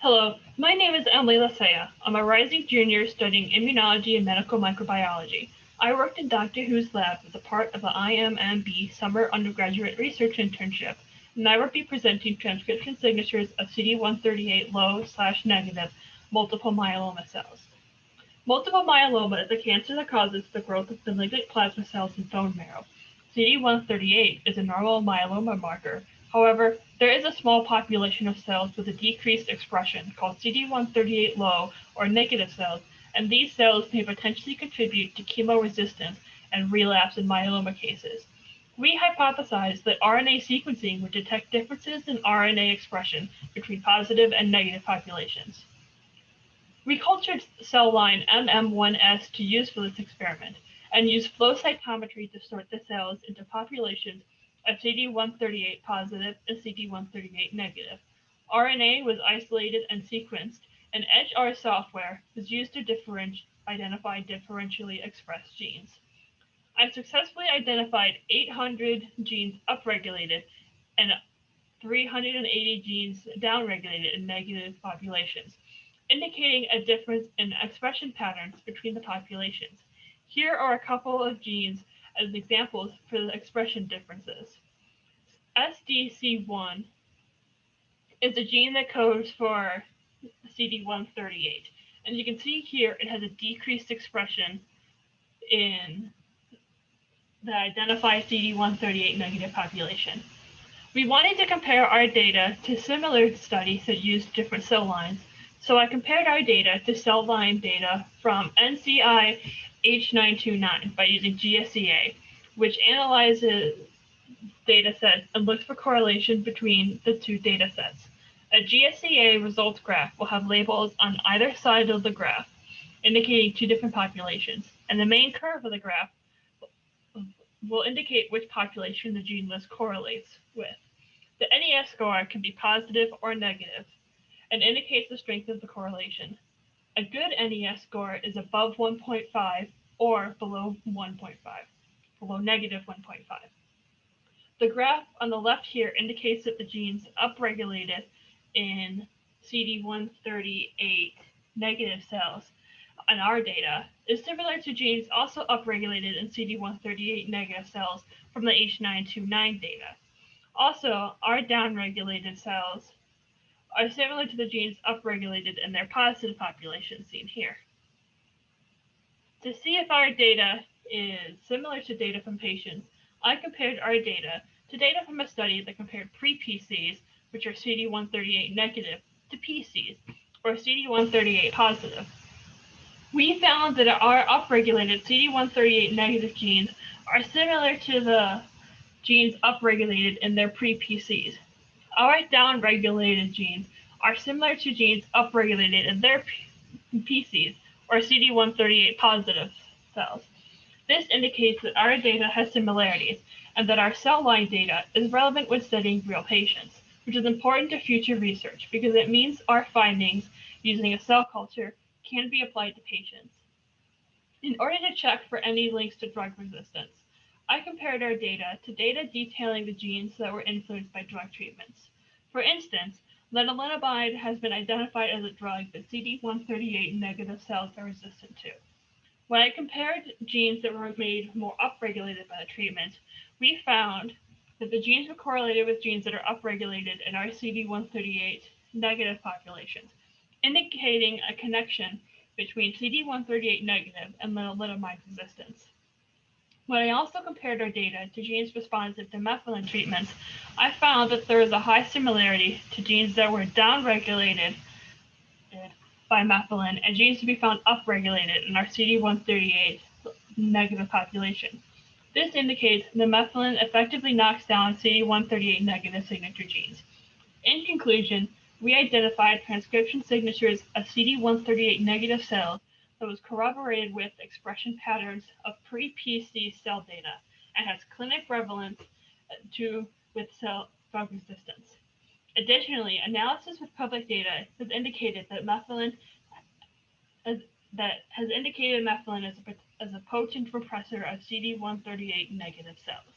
Hello, my name is Emily Lasea. I'm a rising junior studying immunology and medical microbiology. I worked in Dr. Who's lab as a part of the IMMB summer undergraduate research internship, and I will be presenting transcription signatures of CD138low/negative multiple myeloma cells. Multiple myeloma is a cancer that causes the growth of malignant plasma cells in bone marrow. CD138 is a normal myeloma marker. However, there is a small population of cells with a decreased expression called CD138low or negative cells, and these cells may potentially contribute to chemoresistance and relapse in myeloma cases. We hypothesized that RNA sequencing would detect differences in RNA expression between positive and negative populations. We cultured cell line MM1S to use for this experiment and used flow cytometry to sort the cells into populations of CD138 positive and CD138 negative. RNA was isolated and sequenced, and EdgeR software was used to identify differentially expressed genes. I successfully identified 800 genes upregulated and 380 genes downregulated in negative populations, indicating a difference in expression patterns between the populations. Here are a couple of genes as examples for the expression differences. SDC1 is a gene that codes for CD138. And you can see here it has a decreased expression in the identified CD138 negative population. We wanted to compare our data to similar studies that used different cell lines, so I compared our data to cell line data from NCI H929 by using GSEA, which analyzes data sets and looks for correlation between the two data sets. A GSEA results graph will have labels on either side of the graph, indicating two different populations, and the main curve of the graph will indicate which population the gene list correlates with. The NES score can be positive or negative and indicates the strength of the correlation. A good NES score is above 1.5 or below 1.5, below negative 1.5. The graph on the left here indicates that the genes upregulated in CD138 negative cells on our data is similar to genes also upregulated in CD138 negative cells from the H929 data. Also, our downregulated cells are similar to the genes upregulated in their positive population seen here. To see if our data is similar to data from patients, I compared our data to data from a study that compared PrePCs, which are CD138 negative, to PCs, or CD138 positive. We found that our upregulated CD138 negative genes are similar to the genes upregulated in their PrePCs. Our downregulated genes are similar to genes upregulated in their PCs, or CD138 positive cells. This indicates that our data has similarities and that our cell line data is relevant when studying real patients, which is important to future research because it means our findings using a cell culture can be applied to patients. In order to check for any links to drug resistance, I compared our data to data detailing the genes that were influenced by drug treatments. For instance, Lenalidomide has been identified as a drug that CD138 negative cells are resistant to. When I compared genes that were made more upregulated by the treatment, we found that the genes were correlated with genes that are upregulated in our CD138 negative populations, indicating a connection between CD138 negative and lenalidomide resistance. When I also compared our data to genes responsive to Melphalan treatments, I found that there is a high similarity to genes that were downregulated by Melphalan and genes to be found upregulated in our CD138 negative population. This indicates that Melphalan effectively knocks down CD138 negative signature genes. In conclusion, we identified transcription signatures of CD138 negative cells that was corroborated with expression patterns of PrePC cell data and has clinic relevance with cell drug resistance. Additionally, analysis with public data has indicated that Melphalan as a potent repressor of CD138 negative cells.